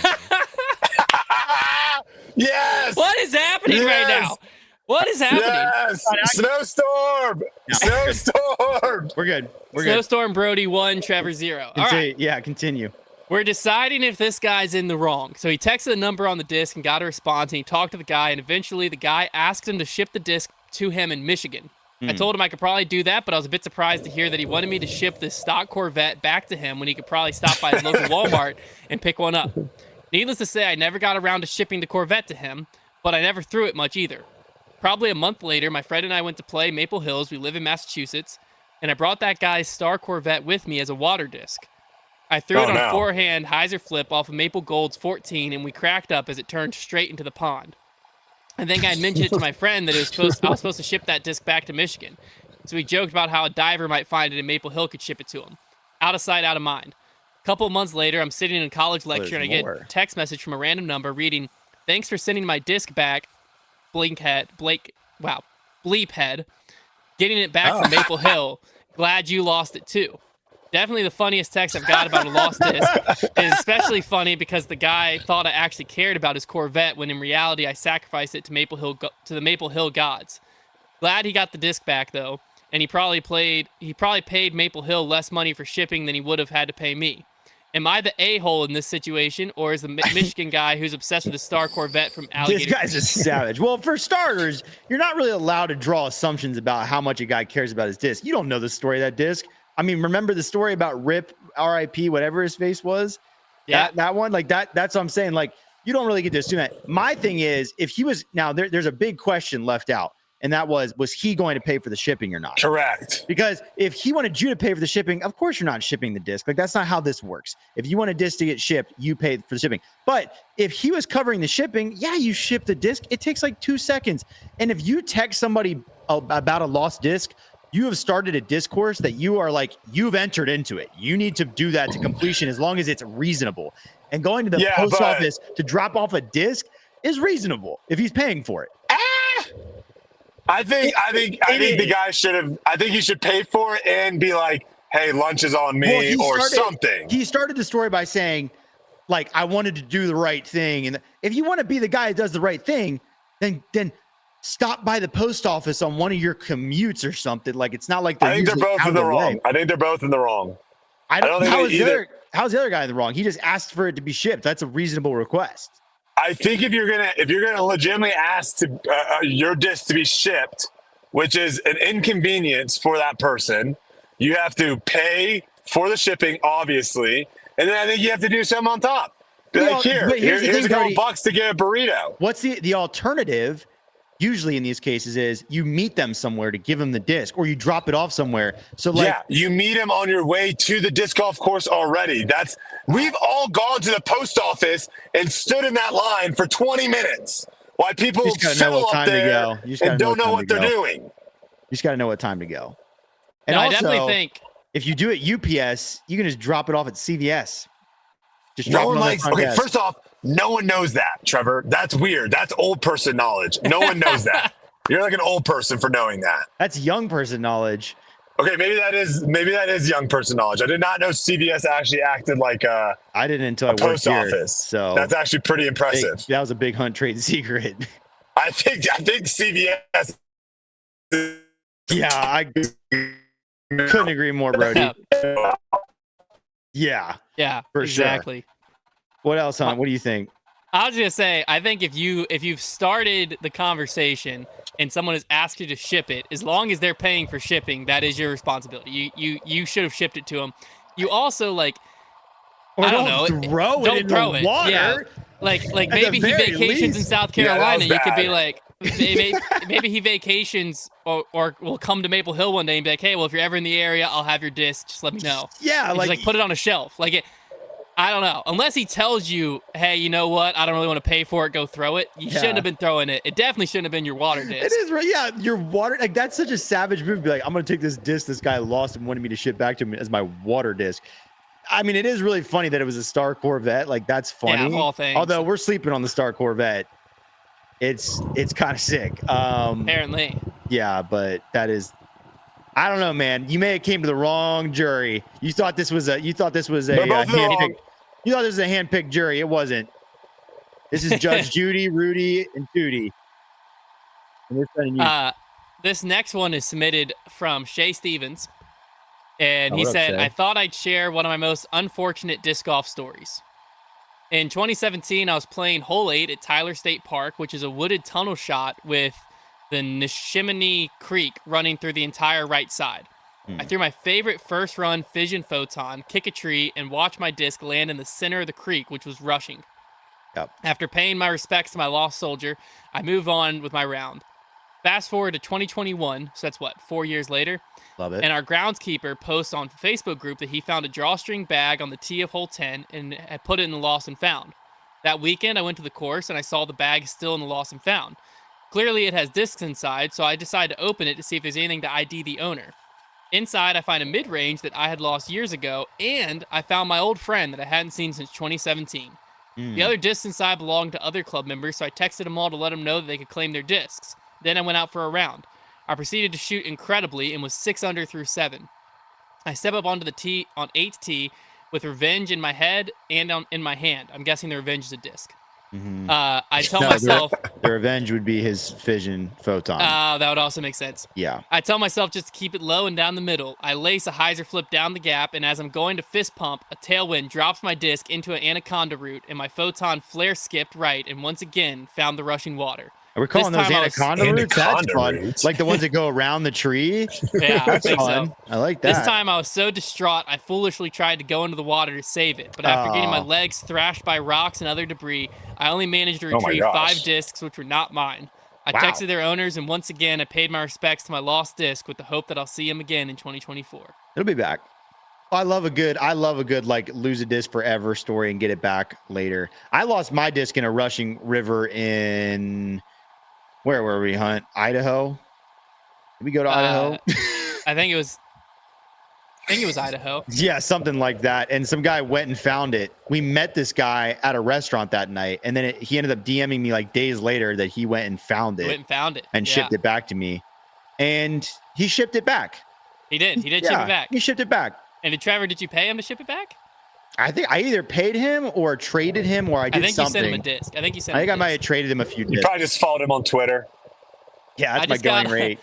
Yes! What is happening right Yes! now? What is happening? Yes! Snowstorm! No. Snowstorm! We're good. We're good. Snowstorm, Brodie 1, Trevor 0. All right. Yeah, continue. We're deciding if this guy's in the wrong. So he texted a number on the disc and got a response, and he talked to the guy, and eventually the guy asked him to ship the disc to him in Michigan. I told him I could probably do that, but I was a bit surprised to hear that he wanted me to ship this stock Corvette back to him when he could probably stop by his local Walmart and pick one up. Needless to say, I never got around to shipping the Corvette to him, but I never threw it much either. Probably a month later, my friend and I went to play Maple Hills. We live in Massachusetts, and I brought that guy's Star Corvette with me as a water disc. I threw it on forehand hyzer flip off of Maple Gold's 14, and we cracked up as it turned straight into the pond. I think I mentioned it to my friend that I was supposed to ship that disc back to Michigan. So we joked about how a diver might find it and Maple Hill could ship it to him. Out of sight, out of mind. A couple of months later, I'm sitting in a college lecture and I get a text message from a random number reading, "Thanks for sending my disc back, Bleephead. Getting it back from Maple Hill. Glad you lost it too." Definitely the funniest text I've got about a lost disc. It is especially funny because the guy thought I actually cared about his Corvette when in reality I sacrificed it to the Maple Hill gods. Glad he got the disc back though, and he probably paid Maple Hill less money for shipping than he would have had to pay me. Am I the a-hole in this situation, or is the Michigan guy who's obsessed with the Star Corvette from Alligator? This guy's a savage. Well, for starters, you're not really allowed to draw assumptions about how much a guy cares about his disc. You don't know the story of that disc. I mean, remember the story about Rip, R.I.P., whatever his face was? Yeah. That one? Like, that's what I'm saying. Like, you don't really get to assume that. My thing is, if he was, now there's a big question left out, and that was he going to pay for the shipping or not? Correct. Because if he wanted you to pay for the shipping, of course you're not shipping the disc. Like, that's not how this works. If you want a disc to get shipped, you pay for the shipping. But if he was covering the shipping, yeah, you ship the disc. It takes like 2 seconds. And if you text somebody about a lost disc, you have started a discourse that you've entered into it. You need to do that to completion as long as it's reasonable. And going to the post office to drop off a disc is reasonable if he's paying for it. I think the guy should have. I think he should pay for it and be like, "Hey, lunch is on me," something. He started the story by saying, like, I wanted to do the right thing. And if you want to be the guy that does the right thing, then stop by the post office on one of your commutes or something. Like, it's not like I think they're both in the wrong. I think they're both in the wrong. I don't think how's the other guy in the wrong? He just asked for it to be shipped. That's a reasonable request. I think if you're gonna legitimately ask to your disc to be shipped, which is an inconvenience for that person, you have to pay for the shipping, obviously, and then I think you have to do something on top. Be like, here's a couple bucks to get a burrito. What's the alternative? Usually in these cases is you meet them somewhere to give them the disc, or you drop it off somewhere. So you meet them on your way to the disc golf course already. We've all gone to the post office and stood in that line for 20 minutes while people fill up there and don't know what they're doing. You just got to know what time to go. And no, also, I definitely think if you do it UPS, you can just drop it off at CVS. Just drop it on the first off, no one knows that, Trevor. That's weird. That's old person knowledge. No one knows that. You're like an old person for knowing that. That's young person knowledge. Okay, maybe that is young person knowledge. I did not know CVS actually acted like I didn't until I worked post here, office. So that's actually pretty impressive. That was a big hunt trade secret. I think CVS. Yeah, I couldn't agree more, Brodie. Yeah, for exactly. Sure. What else, hon? What do you think? I was gonna say, I think if you've started the conversation and someone has asked you to ship it, as long as they're paying for shipping, that is your responsibility. You should have shipped it to them. You also I don't know, don't throw it in the water. Yeah. Like maybe he vacations in South Carolina. You could be like, maybe he vacations or will come to Maple Hill one day and be like, hey, well, if you're ever in the area, I'll have your disc. Just let me know. Yeah, and just put it on a shelf. I don't know. Unless he tells you, hey, you know what? I don't really want to pay for it. Go throw it. You shouldn't have been throwing it. It definitely shouldn't have been your water disc. It is right. Yeah, your water. Like that's such a savage move. Be like, I'm gonna take this disc this guy lost and wanted me to ship back to him as my water disc. I mean, it is really funny that it was a Star Corvette. Like that's funny. Yeah, of all things. Although we're sleeping on the Star Corvette, it's kind of sick. Apparently. Yeah, but that is. I don't know, man. You may have came to the wrong jury. You thought this was a. You thought this was a. You thought this was a handpicked jury. It wasn't. This is Judge Judy, Rudy, and Tootie. And we're sending you. This next one is submitted from Shay Stevens. And he what up, said, Shay? I thought I'd share one of my most unfortunate disc golf stories. In 2017, I was playing hole 8 at Tyler State Park, which is a wooded tunnel shot with the Neshiminy Creek running through the entire right side. I threw my favorite first run fission photon, kick a tree, and watch my disc land in the center of the creek, which was rushing. Yep. After paying my respects to my lost soldier, I move on with my round. Fast forward to 2021, so that's 4 years later. Love it. And our groundskeeper posts on the Facebook group that he found a drawstring bag on the tee of hole 10 and had put it in the lost and found. That weekend, I went to the course and I saw the bag still in the lost and found. Clearly, it has discs inside, so I decided to open it to see if there's anything to ID the owner. Inside, I find a mid-range that I had lost years ago, and I found my old friend that I hadn't seen since 2017. The other discs inside belonged to other club members, so I texted them all to let them know that they could claim their discs. Then I went out for a round. I proceeded to shoot incredibly and was 6 under through 7. I step up onto the tee on 8th tee with revenge in my head and in my hand. I'm guessing the revenge is a disc. I tell myself the revenge would be his fission photon. That would also make sense. Yeah. I tell myself just to keep it low and down the middle. I lace a hyzer flip down the gap, and as I'm going to fist pump, a tailwind drops my disc into an anaconda root, and my photon flare skipped right and once again found the rushing water. We're calling those anaconda roots? That's fun. Like the ones that go around the tree? Yeah, I think fun. so. I like that. This time I was so distraught, I foolishly tried to go into the water to save it. But after getting my legs thrashed by rocks and other debris, I only managed to retrieve 5 discs, which were not mine. I texted their owners, and once again, I paid my respects to my lost disc with the hope that I'll see him again in 2024. It'll be back. I love a good like lose a disc forever story and get it back later. I lost my disc in a rushing river in... Where were we, Hunt? Idaho? Did we go to Idaho? I think it was Idaho. Yeah, something like that. And some guy went and found it. We met this guy at a restaurant that night, and then he ended up DMing me like days later that he went and found it. And shipped it back to me. And he shipped it back. He did. He did ship it back. He shipped it back. And Trevor, did you pay him to ship it back? I think I either paid him or traded him or I did something. I think you sent him a disc. I might have traded him a few discs. You probably just followed him on Twitter. Yeah, that's my going rate.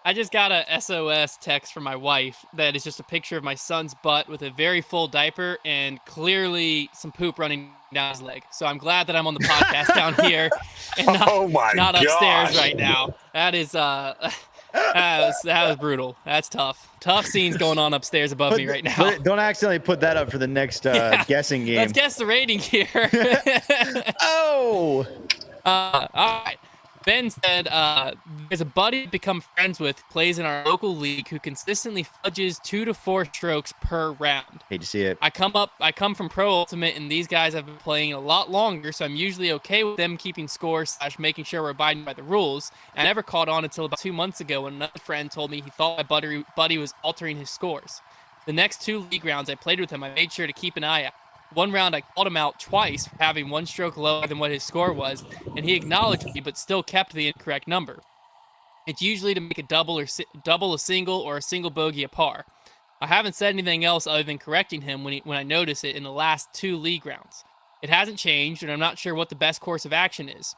I just got a SOS text from my wife that is just a picture of my son's butt with a very full diaper and clearly some poop running down his leg. So I'm glad that I'm on the podcast down here and not upstairs right now. That is that was brutal. That's tough. Tough scenes going on upstairs above me right now. Don't accidentally put that up for the next guessing game. Let's guess the rating here. Oh. All right. Ben said, there's a buddy I've become friends with, plays in our local league, who consistently fudges 2 to 4 strokes per round. Hate to see it. I come from Pro Ultimate, and these guys have been playing a lot longer, so I'm usually okay with them keeping score / making sure we're abiding by the rules. I never caught on until about 2 months ago when another friend told me he thought my buddy was altering his scores. The next 2 league rounds I played with him, I made sure to keep an eye out. One round, I called him out twice for having 1 stroke lower than what his score was, and he acknowledged me, but still kept the incorrect number. It's usually to make a double a single or a single bogey a par. I haven't said anything else other than correcting him when I notice it in the last 2 league rounds. It hasn't changed, and I'm not sure what the best course of action is.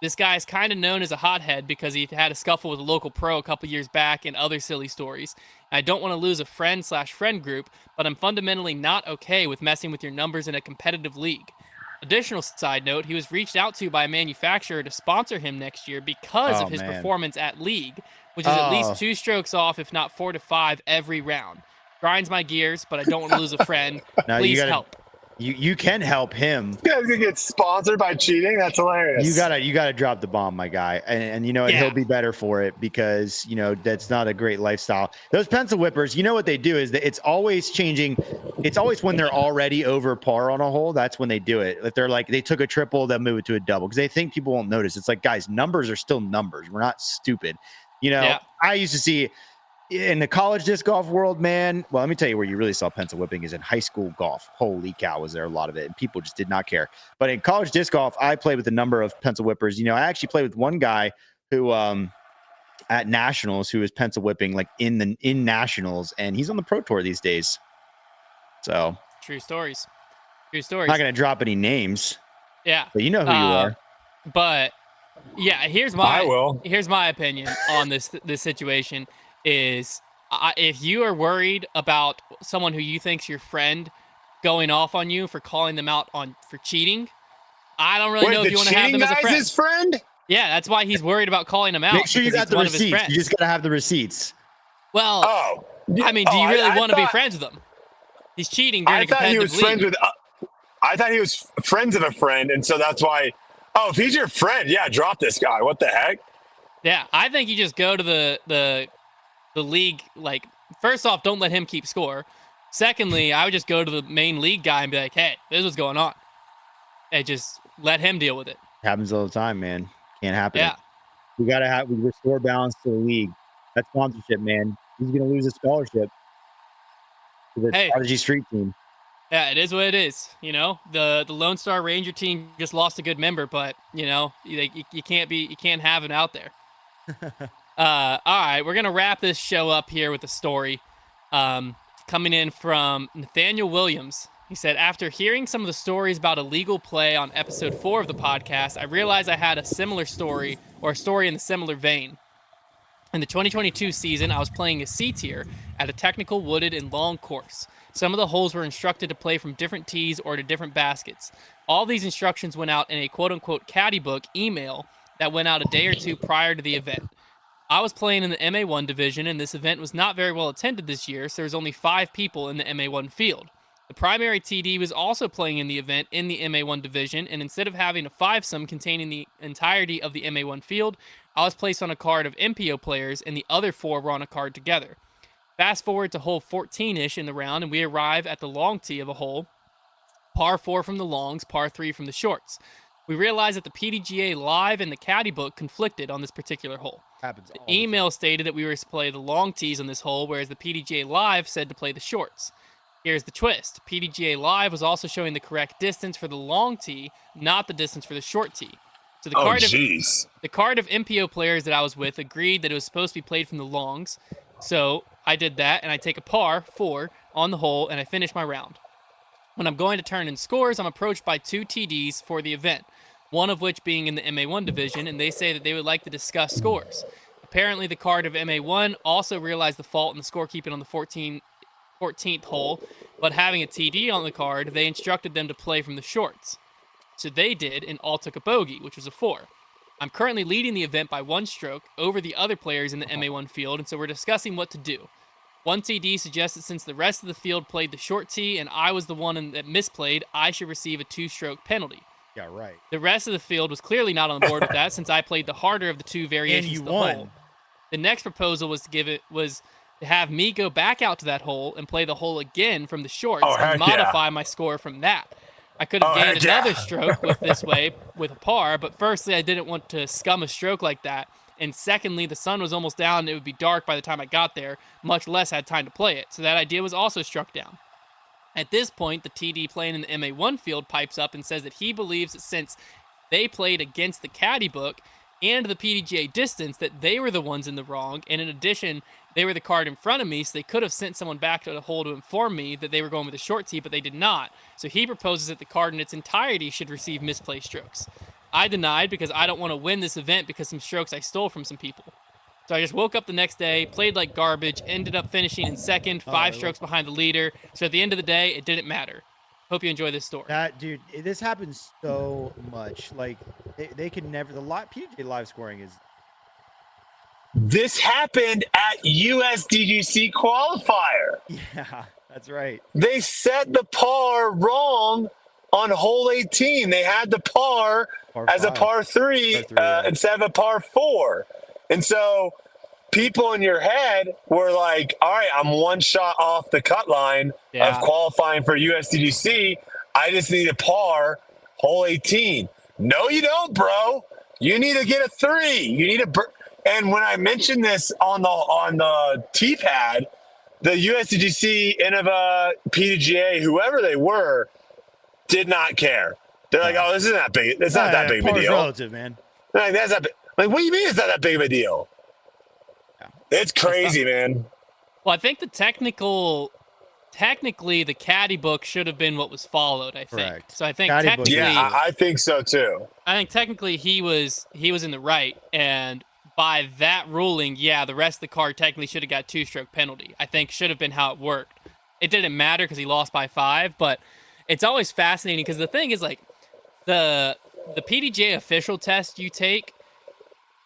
This guy is kind of known as a hothead because he had a scuffle with a local pro a couple years back and other silly stories. I don't want to lose a friend/friend group, but I'm fundamentally not okay with messing with your numbers in a competitive league. Additional side note, he was reached out to by a manufacturer to sponsor him next year because of his performance at league, which is at least 2 strokes off, if not 4 to 5 every round. Grinds my gears, but I don't want to lose a friend. Please help. You can help him. You guys gonna get sponsored by cheating? That's hilarious. You gotta drop the bomb, my guy, and you know he'll be better for it because that's not a great lifestyle. Those pencil whippers, you know what they do is that it's always changing It's always when they're already over par on a hole. That's when they do it. If they're like, they took a triple, they'll move it to a double because they think people won't notice. It's like, guys, numbers are still numbers. We're not stupid. You know, Yeah. I used to see in the college disc golf world, man. Well, let me tell you where you really saw pencil whipping is in high school golf. Holy cow, was there a lot of it. And people just did not care. But in college disc golf, I played with a number of pencil whippers. You know, I actually played with one guy who, at nationals, who was pencil whipping like in nationals, and he's on the pro tour these days. So True stories. I'm not going to drop any names. Yeah. But you know who you are. But yeah, here's my opinion on this situation is if you are worried about someone who you think's your friend going off on you for calling them out for cheating, I don't really know if you want to have them as a friend. His friend? Yeah, that's why he's worried about calling him out. Make sure you got the receipts. You just got to have the receipts. Well, I mean, do you really want to be friends with him? He's cheating during a competitive league. I thought he was friends of a friend, and so that's why. Oh, if he's your friend, yeah, drop this guy. What the heck? Yeah, I think you just go to the league. Like, first off, don't let him keep score. Secondly, I would just go to the main league guy and be like, "Hey, this is what's going on," and just let him deal with it. Happens all the time, man. Can't happen. Yeah, we restore balance to the league. That's sponsorship, man. He's gonna lose a scholarship to the Prodigy Street team. Yeah, it is what it is. You know, the Lone Star Ranger team just lost a good member, but you know, you can't have it out there. All right, we're gonna wrap this show up here with a story coming in from Nathaniel Williams. He said, after hearing some of the stories about illegal play on episode 4 of the podcast, I realized I had a similar story, or a story in the similar vein. In the 2022 season, I was playing a C tier at a technical wooded and long course. Some of the holes were instructed to play from different tees or to different baskets. All these instructions went out in a quote-unquote caddy book email that went out a day or two prior to the event. I was playing in the MA1 division, and this event was not very well attended this year, so there was only 5 people in the MA1 field. The primary TD was also playing in the event in the MA1 division, and instead of having a 5-some containing the entirety of the MA1 field, I was placed on a card of MPO players, and the other 4 were on a card together. Fast forward to hole 14-ish in the round, and we arrive at the long tee of a hole, par 4 from the longs, par 3 from the shorts. We realized that the PDGA Live and the caddy book conflicted on this particular hole. Happens. The email stated that we were to play the long tees on this hole, whereas the PDGA Live said to play the shorts. Here's the twist. PDGA Live was also showing the correct distance for the long tee, not the distance for the short tee. So the card of MPO players that I was with agreed that it was supposed to be played from the longs. So I did that, and I take a par 4 on the hole, and I finish my round. When I'm going to turn in scores, I'm approached by 2 TDs for the event, one of which being in the MA1 division, and they say that they would like to discuss scores. Apparently, the card of MA1 also realized the fault in the scorekeeping on the 14th hole, but having a TD on the card, they instructed them to play from the shorts. So they did, and all took a bogey, which was a 4. I'm currently leading the event by 1 stroke over the other players in the MA1 field, and so we're discussing what to do. One TD suggested since the rest of the field played the short tee and I was the one that misplayed, I should receive a 2-stroke penalty. Yeah, right. The rest of the field was clearly not on board with that since I played the harder of the 2 variations of the hole. The next proposal was to have me go back out to that hole and play the hole again from the shorts and modify my score from that. I could have gained another stroke with a par, but firstly, I didn't want to scum a stroke like that. And secondly, the sun was almost down and it would be dark by the time I got there, much less had time to play it. So that idea was also struck down. At this point, the TD playing in the MA1 field pipes up and says that he believes that since they played against the caddy book and the PDGA distance, that they were the ones in the wrong. And in addition, they were the card in front of me, so they could have sent someone back to the hole to inform me that they were going with a short tee, but they did not. So he proposes that the card in its entirety should receive misplaced strokes. I denied because I don't want to win this event because some strokes I stole from some people. So I just woke up the next day, played like garbage, ended up finishing in second, 5 strokes behind the leader. So at the end of the day, it didn't matter. Hope you enjoy this story. Dude, this happens so much. Like, they can never, PDGA live scoring is. This happened at USDGC qualifier. Yeah, that's right. They set the par wrong on hole 18. They had the par as a par 3 instead of a par 4. And so people in your head were like, all right, I'm one shot off the cut line of qualifying for USDGC. I just need a par hole 18. No, you don't, bro. You need to get a 3. You need a and when I mentioned this on the tee pad, the USDGC, Innova, PDGA, whoever they were, did not care. They're like, oh, this isn't that big. It's not that big of a deal. Relative, man. Like, that's not, like, what do you mean it's not that big of a deal? Yeah. It's crazy, man. Well, I think technically the caddy book should have been what was followed, I think. Correct. So I think caddy technically, I think so too. I think technically he was in the right, and by that ruling, the rest of the car technically should have got 2-stroke penalty. I think should have been how it worked. It didn't matter because he lost by 5, but it's always fascinating because the thing is, like, the PDGA official test you take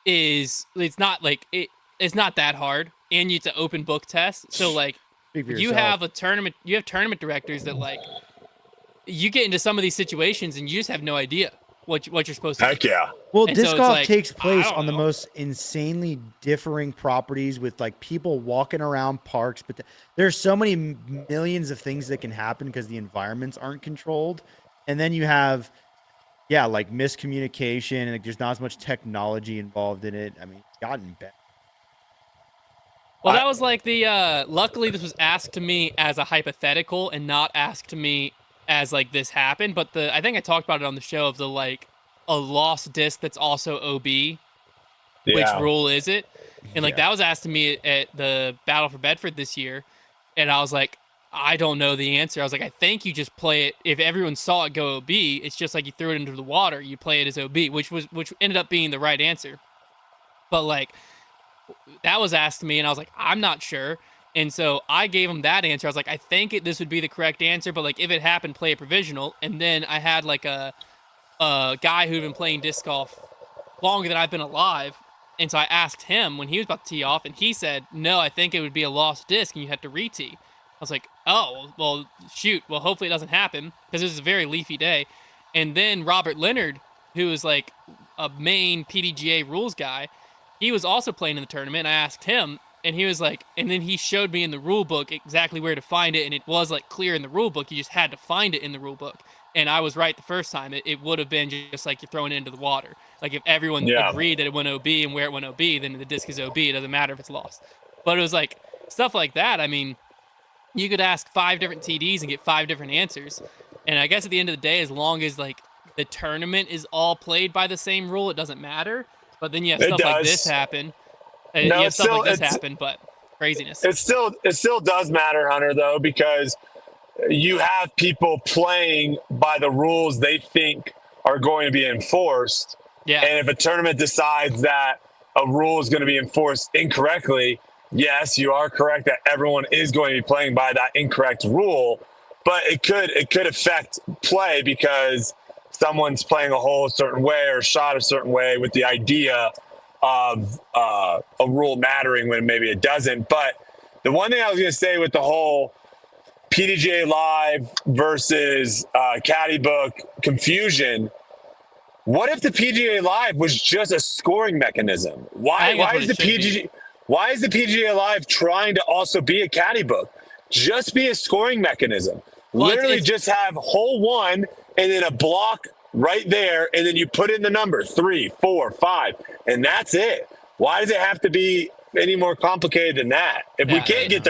it's not that hard, and it's an open book test. So like you have tournament directors that, like, you get into some of these situations and you just have no idea what you're supposed to do. Heck yeah. Well, And disc so it's golf like, takes place I don't on the know. most insanely differing properties with, like, people walking around parks, but there's so many millions of things that can happen because the environments aren't controlled. And then you have, like, miscommunication, and, like, there's not as much technology involved in it. I mean, it's gotten better. Well, that was like the luckily this was asked to me as a hypothetical and not asked to me as, like, this happened. But I think I talked about it on the show of the, like, a lost disc that's also OB. Which rule is it? And, like, that was asked to me at the Battle for Bedford this year, and I was like, I don't know the answer. I was like, I think you just play it. If everyone saw it go OB, it's just like you threw it into the water. You play it as OB, which ended up being the right answer. But, like, that was asked to me, and I was like, I'm not sure. And so I gave him that answer. I was like, I think this would be the correct answer, but, like, if it happened, play a provisional. And then I had, like, a guy who'd been playing disc golf longer than I've been alive. And so I asked him when he was about to tee off, and he said, no, I think it would be a lost disc and you had to re-tee. I was like, oh, well, shoot. Well, hopefully it doesn't happen because this is a very leafy day. And then Robert Leonard, who is, like, a main PDGA rules guy, he was also playing in the tournament. I asked him, and he was like, and then he showed me in the rule book exactly where to find it, and it was, like, clear in the rule book. You just had to find it in the rule book. And I was right the first time. It would have been just like you're throwing it into the water. Like, if everyone agreed that it went OB and where it went OB, then the disc is OB. It doesn't matter if it's lost. But it was like stuff like that. I mean, you could ask 5 different TDs and get 5 different answers. And I guess at the end of the day, as long as, like, the tournament is all played by the same rule, it doesn't matter. But then you have stuff like this happen. You have stuff like this happen, but craziness. It still does matter, Hunter, though, because you have people playing by the rules they think are going to be enforced. Yeah. And if a tournament decides that a rule is going to be enforced incorrectly, yes, you are correct that everyone is going to be playing by that incorrect rule, but it could affect play because someone's playing a hole a certain way or shot a certain way with the idea of a rule mattering when maybe it doesn't. But the one thing I was going to say with the whole PDGA Live versus Caddy Book confusion, what if the PGA Live was just a scoring mechanism? Why is the PGA Live trying to also be a Caddy Book? Just be a scoring mechanism. Well, literally just have hole 1 and then a block right there, and then you put in the number 3, 4, 5, and that's it. Why does it have to be any more complicated than that? If you can't get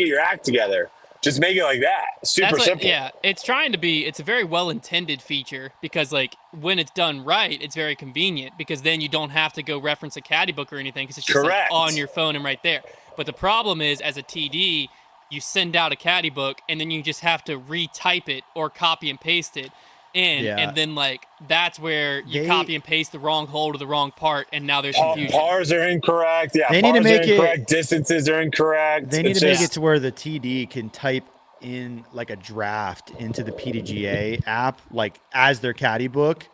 your act together, just make it like that. Super simple. Yeah, it's a very well-intended feature because, like, when it's done right, it's very convenient because then you don't have to go reference a caddy book or anything because it's just, like, on your phone and right there. But the problem is, as a TD, you send out a caddy book and then you just have to retype it or copy and paste it in, and then, like, that's where you copy and paste the wrong hole to the wrong part, and now there's confusion. Pars are incorrect. Yeah, they need to make it. Distances are incorrect. They need to make it to where the TD can type in, like, a draft into the PDGA app, like, as their caddy book,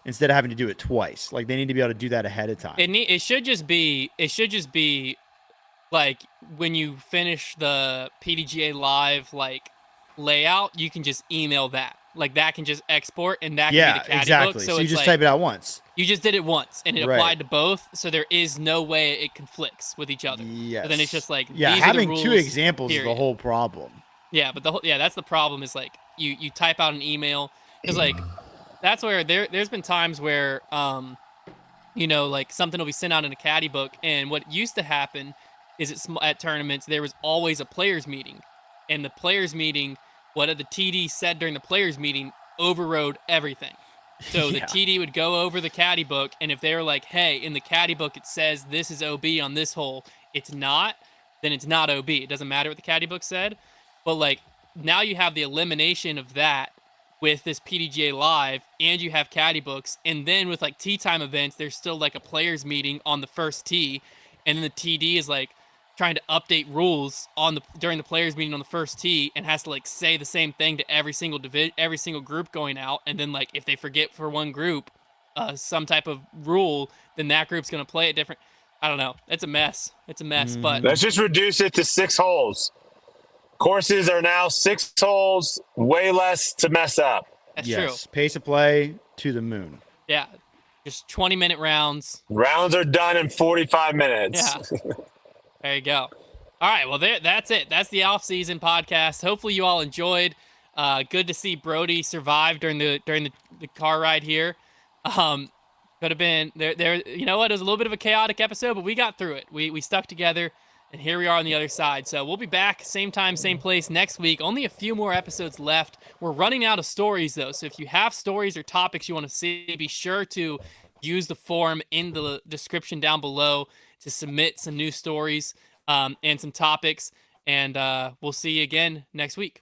instead of having to do it twice. Like, they need to be able to do that ahead of time. It should just be like when you finish the PDGA Live, like, layout, you can just email that. like that can just export and that can Yeah, be the caddy exactly. book. So you it's just like, type it out once. you just did it once and it Right. applied to both. So there is no way it conflicts with each other. Yes. But then it's just like, yeah, these are the having rules, two examples is period. the whole problem. Yeah, but that's the problem is like you type out an email because like that's where there's been times where you know, like something will be sent out in a caddy book, and what used to happen is at tournaments there was always a players meeting, and the players meeting, what the TD said during the players meeting overrode everything. So the Yeah. TD would go over the caddy book, and if they were like, hey, in the caddy book it says this is OB on this hole, it's not, then it's not OB. It doesn't matter what the caddy book said. But like now you have the elimination of that with this PDGA live, and you have caddy books, and then with like tee time events, there's still like a players meeting on the first tee, and then the TD is like trying to update rules during the players meeting on the first tee, and has to like say the same thing to every single group going out, and then like if they forget for one group some type of rule, then that group's gonna play it different. I don't know. It's a mess. But Let's just reduce it to 6 holes. Courses are now 6 holes, way less to mess up. that's Yes. true. Pace of play to the moon. Yeah, just 20-minute rounds. Rounds are done in 45 minutes. Yeah. There you go. All right, well, that's it. That's the off-season podcast. Hopefully, you all enjoyed. Good to see Brodie survive during the car ride here. Could have been there. You know what? It was a little bit of a chaotic episode, but we got through it. We stuck together, and here we are on the other side. So we'll be back same time, same place next week. Only a few more episodes left. We're running out of stories though, so if you have stories or topics you want to see, be sure to use the form in the description down below to submit some new stories and some topics. And we'll see you again next week.